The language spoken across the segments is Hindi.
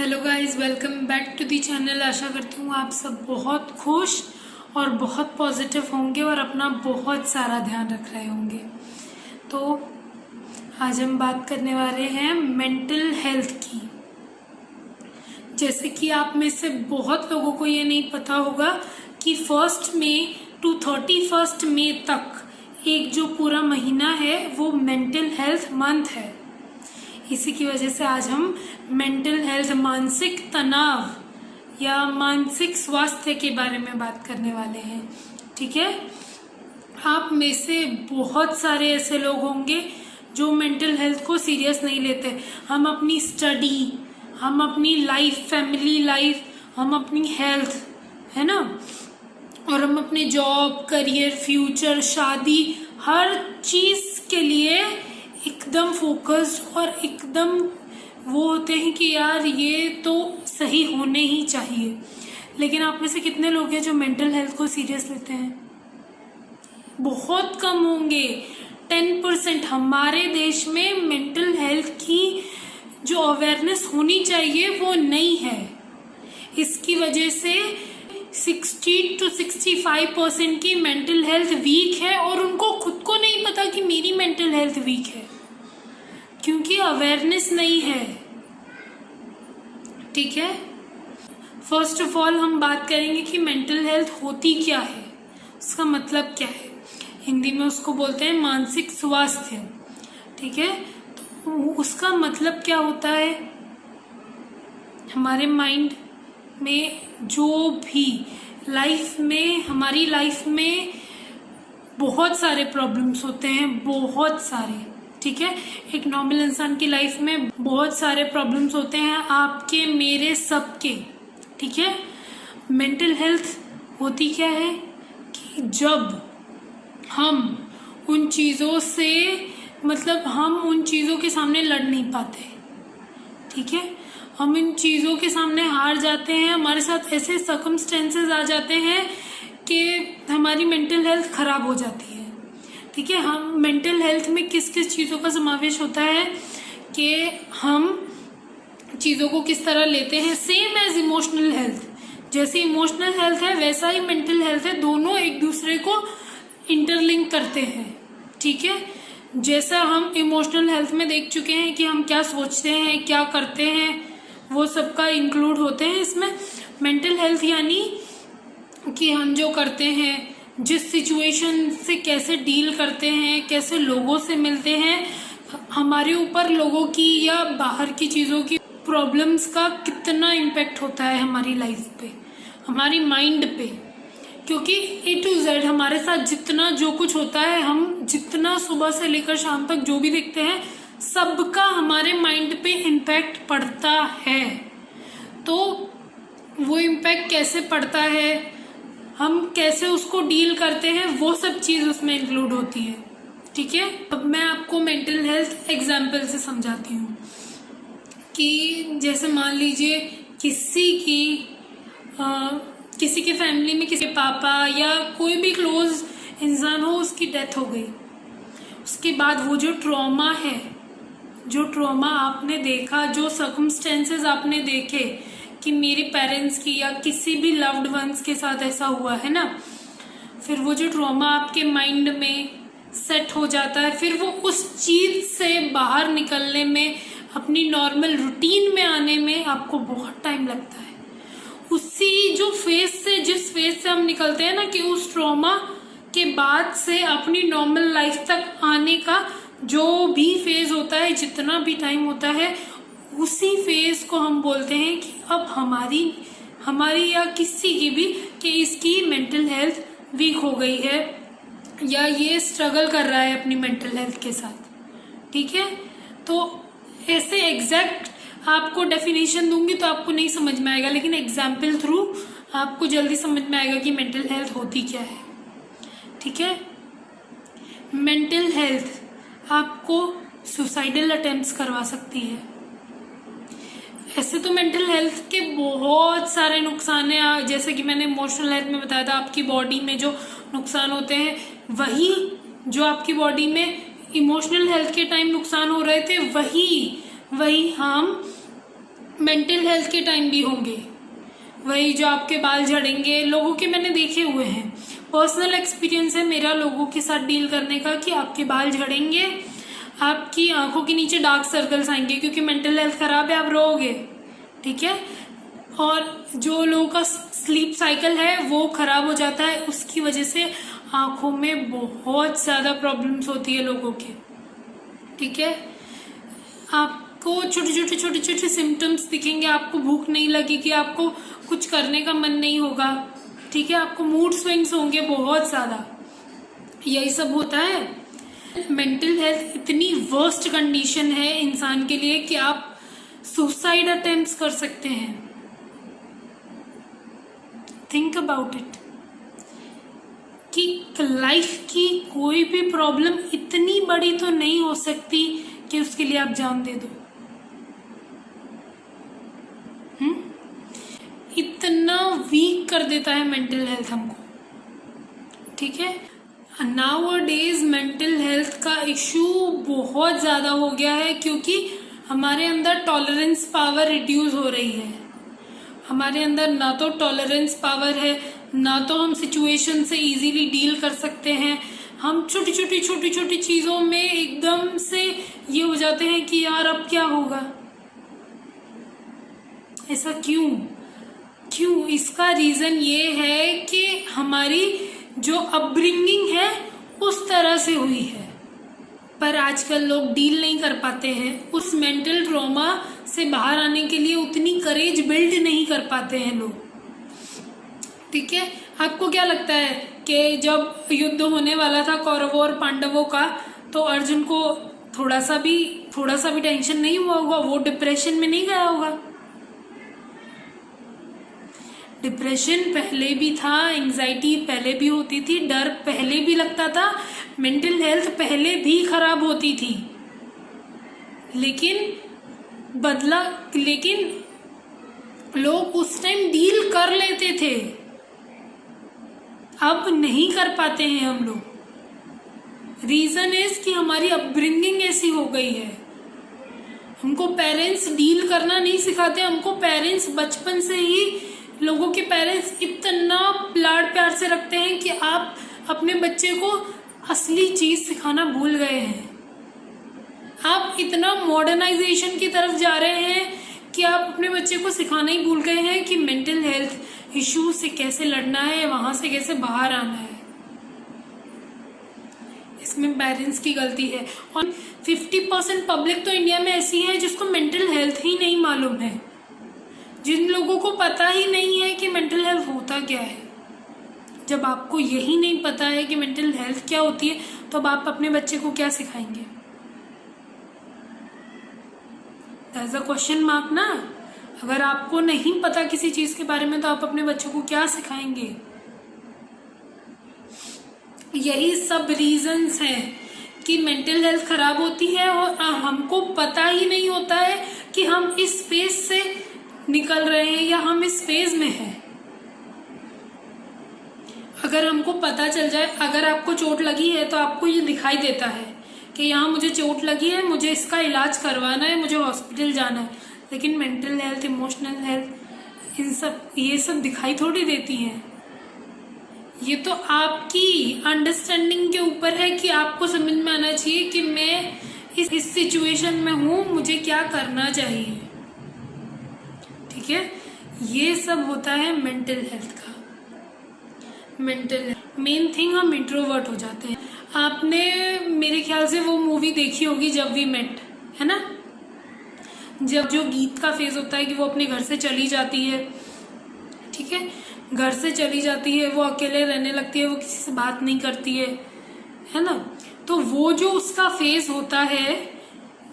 Hello guys, welcome back to the channel. आशा करती हूँ आप सब बहुत खुश और बहुत पॉजिटिव होंगे और अपना बहुत सारा ध्यान रख रहे होंगे। तो आज हम बात करने वाले हैं मेंटल हेल्थ की। जैसे कि आप में से बहुत लोगों को ये नहीं पता होगा कि 1 मई टू 31 मई तक एक जो पूरा महीना है वो मेंटल हेल्थ मंथ है। इसी की वजह से आज हम मेंटल हेल्थ, मानसिक तनाव या मानसिक स्वास्थ्य के बारे में बात करने वाले हैं। ठीक है, आप में से बहुत सारे ऐसे लोग होंगे जो मेंटल हेल्थ को सीरियस नहीं लेते। हम अपनी स्टडी, हम अपनी लाइफ, फैमिली लाइफ, हम अपनी हेल्थ, है ना, और हम अपने जॉब, करियर, फ्यूचर, शादी, हर चीज के लिए एकदम फोकस्ड और एकदम वो होते हैं कि यार ये तो सही होने ही चाहिए। लेकिन आप में से कितने लोग हैं जो मेंटल हेल्थ को सीरियस लेते हैं? बहुत कम होंगे, 10%। हमारे देश में मेंटल हेल्थ की जो अवेयरनेस होनी चाहिए वो नहीं है। इसकी वजह से 60 to 65% की मेंटल हेल्थ वीक है और उनको खुद को नहीं पता कि मेरी मेंटल हेल्थ वीक है, क्योंकि अवेयरनेस नहीं है। ठीक है, फर्स्ट ऑफ ऑल हम बात करेंगे कि मेंटल हेल्थ होती क्या है, उसका मतलब क्या है। हिंदी में उसको बोलते हैं मानसिक स्वास्थ्य। ठीक है, तो उसका मतलब क्या होता है? हमारे माइंड में जो भी लाइफ में, हमारी लाइफ में बहुत सारे प्रॉब्लम्स होते हैं, बहुत सारे। ठीक है, एक नॉर्मल इंसान की लाइफ में बहुत सारे प्रॉब्लम्स होते हैं, आपके, मेरे, सबके। ठीक है, मेंटल हेल्थ होती क्या है कि जब हम उन चीज़ों से, मतलब हम उन चीज़ों के सामने लड़ नहीं पाते। ठीक है, हम इन चीज़ों के सामने हार जाते हैं, हमारे साथ ऐसे सर्कमस्टेंसेस आ जाते हैं कि हमारी मेंटल हेल्थ खराब हो जाती है। ठीक है, हम मेंटल हेल्थ में किस किस चीज़ों का समावेश होता है कि हम चीज़ों को किस तरह लेते हैं। सेम एज इमोशनल हेल्थ, जैसे इमोशनल हेल्थ है वैसा ही मेंटल हेल्थ है। दोनों एक दूसरे को इंटरलिंक करते हैं। ठीक है, जैसा हम इमोशनल हेल्थ में देख चुके हैं कि हम क्या सोचते हैं, क्या करते हैं, वो सब का इंक्लूड होते हैं इसमें। मेंटल हेल्थ यानी कि हम जो करते हैं, जिस सिचुएशन से कैसे डील करते हैं, कैसे लोगों से मिलते हैं, हमारे ऊपर लोगों की या बाहर की चीज़ों की प्रॉब्लम्स का कितना इम्पैक्ट होता है हमारी लाइफ पे, हमारी माइंड पे। क्योंकि A to Z हमारे साथ जितना जो कुछ होता है, हम जितना सुबह से लेकर शाम तक जो भी देखते हैं, सबका हमारे माइंड पे इम्पैक्ट पड़ता है। तो वो इम्पैक्ट कैसे पड़ता है, हम कैसे उसको डील करते हैं, वो सब चीज़ उसमें इंक्लूड होती है। ठीक है, अब मैं आपको मेंटल हेल्थ एग्जाम्पल से समझाती हूँ कि जैसे मान लीजिए किसी के फैमिली में किसी के पापा या कोई भी क्लोज इंसान हो, उसकी डेथ हो गई। उसके बाद वो जो ट्रॉमा है, जो ट्रॉमा आपने देखा, जो सर्कमस्टेंसेस आपने देखे कि मेरे पेरेंट्स की या किसी भी लव्ड वंस के साथ ऐसा हुआ है ना, फिर वो जो ट्रॉमा आपके माइंड में सेट हो जाता है, फिर वो उस चीज से बाहर निकलने में, अपनी नॉर्मल रूटीन में आने में आपको बहुत टाइम लगता है। उसी जो फेज से, जिस फेज से हम निकलते हैं ना, कि उस ट्रॉमा के बाद से अपनी नॉर्मल लाइफ तक आने का जो भी फेज होता है, जितना भी टाइम होता है, उसी फेज को हम बोलते हैं कि अब हमारी या किसी की भी, कि इसकी मेंटल हेल्थ वीक हो गई है या ये स्ट्रगल कर रहा है अपनी मेंटल हेल्थ के साथ। ठीक है, तो ऐसे एग्जैक्ट आपको डेफिनेशन दूंगी तो आपको नहीं समझ में आएगा, लेकिन एग्जाम्पल थ्रू आपको जल्दी समझ में आएगा कि मेंटल हेल्थ होती क्या है। ठीक है, मेंटल हेल्थ आपको सुसाइडल अटेम्प्ट्स करवा सकती है। ऐसे तो मेंटल हेल्थ के बहुत सारे नुकसान हैं, जैसे कि मैंने इमोशनल हेल्थ में बताया था, आपकी बॉडी में जो नुकसान होते हैं, वही जो आपकी बॉडी में इमोशनल हेल्थ के टाइम नुकसान हो रहे थे, वही हम मेंटल हेल्थ के टाइम भी होंगे, वही जो आपके बाल झड़ेंगे, लोगों के मैंने देखे हुए हैं, पर्सनल एक्सपीरियंस है मेरा लोगों के साथ डील करने का कि आपके बाल झड़ेंगे, आपकी आंखों के नीचे डार्क सर्कल्स आएंगे क्योंकि मेंटल हेल्थ खराब है, आप रोओगे, ठीक है। और जो लोगों का स्लीप साइकिल है वो खराब हो जाता है, उसकी वजह से आंखों में बहुत ज़्यादा प्रॉब्लम्स होती है लोगों के, ठीक है। आपको छोटे छोटे सिम्टम्स दिखेंगे, आपको भूख नहीं लगेगी, आपको कुछ करने का मन नहीं होगा, ठीक है, आपको मूड स्विंग्स होंगे बहुत ज़्यादा, यही सब होता है। मेंटल हेल्थ इतनी वर्स्ट कंडीशन है इंसान के लिए कि आप सुसाइड अटेम्प्ट्स कर सकते हैं। थिंक अबाउट इट कि लाइफ की कोई भी प्रॉब्लम इतनी बड़ी तो नहीं हो सकती कि उसके लिए आप जान दे दो। इतना वीक कर देता है मेंटल हेल्थ हमको, ठीक है। नाउ अ डेज मेंटल हेल्थ का इशू बहुत ज़्यादा हो गया है क्योंकि हमारे अंदर टॉलरेंस पावर रिड्यूस हो रही है। हमारे अंदर ना तो टॉलरेंस पावर है, ना तो हम सिचुएशन से इजीली डील कर सकते हैं। हम छोटी छोटी चीज़ों में एकदम से ये हो जाते हैं कि यार अब क्या होगा, ऐसा क्यों। इसका रीज़न ये है कि हमारी जो अपब्रिंगिंग है उस तरह से हुई है, पर आजकल लोग डील नहीं कर पाते हैं उस मेंटल ट्रॉमा से बाहर आने के लिए, उतनी करेज बिल्ड नहीं कर पाते हैं लोग, ठीक है। आपको क्या लगता है कि जब युद्ध होने वाला था कौरवों और पांडवों का, तो अर्जुन को थोड़ा सा भी टेंशन नहीं हुआ होगा, वो डिप्रेशन में नहीं गया होगा। डिप्रेशन पहले भी था, एंजाइटी पहले भी होती थी, डर पहले भी लगता था, मेंटल हेल्थ पहले भी खराब होती थी, लेकिन लोग उस टाइम डील कर लेते थे, अब नहीं कर पाते हैं हम लोग। रीजन इज कि हमारी अपब्रिंगिंग ऐसी हो गई है, हमको पेरेंट्स डील करना नहीं सिखाते। हमको पेरेंट्स बचपन से ही, लोगों के पेरेंट्स इतना लाड प्यार से रखते हैं कि आप अपने बच्चे को असली चीज सिखाना भूल गए हैं। आप इतना मॉडर्नाइजेशन की तरफ जा रहे हैं कि आप अपने बच्चे को सिखाना ही भूल गए हैं कि मेंटल हेल्थ इश्यू से कैसे लड़ना है, वहां से कैसे बाहर आना है। इसमें पेरेंट्स की गलती है। और 50% पब्लिक तो इंडिया में ऐसी है जिसको मेंटल हेल्थ ही नहीं मालूम है, जिन लोगों को पता ही नहीं है कि मेंटल हेल्थ होता क्या है। जब आपको यही नहीं पता है कि मेंटल हेल्थ क्या होती है, तो अब आप अपने बच्चे को क्या सिखाएंगे? दैट्स अ क्वेश्चन मार्क ना। अगर आपको नहीं पता किसी चीज के बारे में, तो आप अपने बच्चों को क्या सिखाएंगे? यही सब रीजंस हैं कि मेंटल हेल्थ खराब होती है और हमको पता ही नहीं होता है कि हम इस फेज से निकल रहे हैं या हम इस फेज में हैं। अगर हमको पता चल जाए, अगर आपको चोट लगी है तो आपको ये दिखाई देता है कि यहाँ मुझे चोट लगी है, मुझे इसका इलाज करवाना है, मुझे हॉस्पिटल जाना है। लेकिन मेंटल हेल्थ, इमोशनल हेल्थ, ये सब दिखाई थोड़ी देती हैं। ये तो आपकी अंडरस्टैंडिंग के ऊपर है कि आपको समझ में आना चाहिए कि मैं इस सिचुएशन में हूँ, मुझे क्या करना चाहिए, ठीक है। ये सब होता है मेंटल हेल्थ का। मेंटल मेन थिंग, हम इंट्रोवर्ट हो जाते हैं। आपने मेरे ख्याल से वो मूवी देखी होगी जब वी मेट, है ना। जब जो गीत का फेज होता है कि वो अपने घर से चली जाती है, ठीक है, घर से चली जाती है, वो अकेले रहने लगती है, वो किसी से बात नहीं करती है ना। तो वो जो उसका फेज होता है,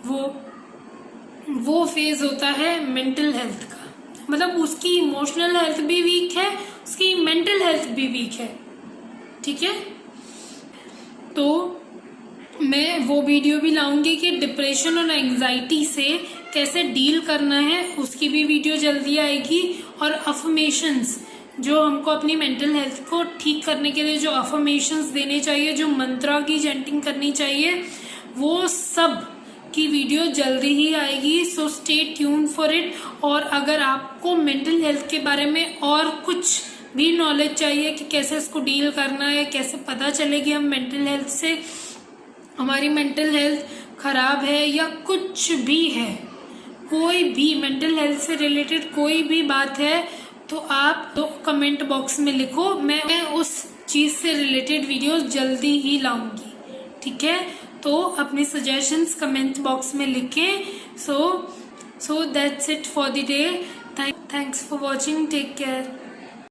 वो फेज होता है मेंटल हेल्थ का। मतलब उसकी इमोशनल हेल्थ भी वीक है, उसकी मेंटल हेल्थ भी वीक है, ठीक है। तो मैं वो वीडियो भी लाऊंगी कि डिप्रेशन और एंजाइटी से कैसे डील करना है, उसकी भी वीडियो जल्दी आएगी। और अफर्मेशंस, जो हमको अपनी मेंटल हेल्थ को ठीक करने के लिए जो अफर्मेशंस देने चाहिए, जो मंत्रा की चैंटिंग करनी चाहिए, वो सब की वीडियो जल्दी ही आएगी, so stay tune for it. और अगर आपको मेंटल हेल्थ के बारे में और कुछ भी नॉलेज चाहिए कि कैसे इसको डील करना है, कैसे पता चले कि हम मेंटल हेल्थ से, हमारी मेंटल हेल्थ खराब है या कुछ भी है, कोई भी मेंटल हेल्थ से रिलेटेड कोई भी बात है, तो आप तो कमेंट बॉक्स में लिखो, मैं उस चीज़ से रिलेटेड वीडियोस जल्दी ही लाऊंगी, ठीक है। तो अपने सजेशंस कमेंट बॉक्स में लिखें। So that's it for the day. Thanks for watching, take care.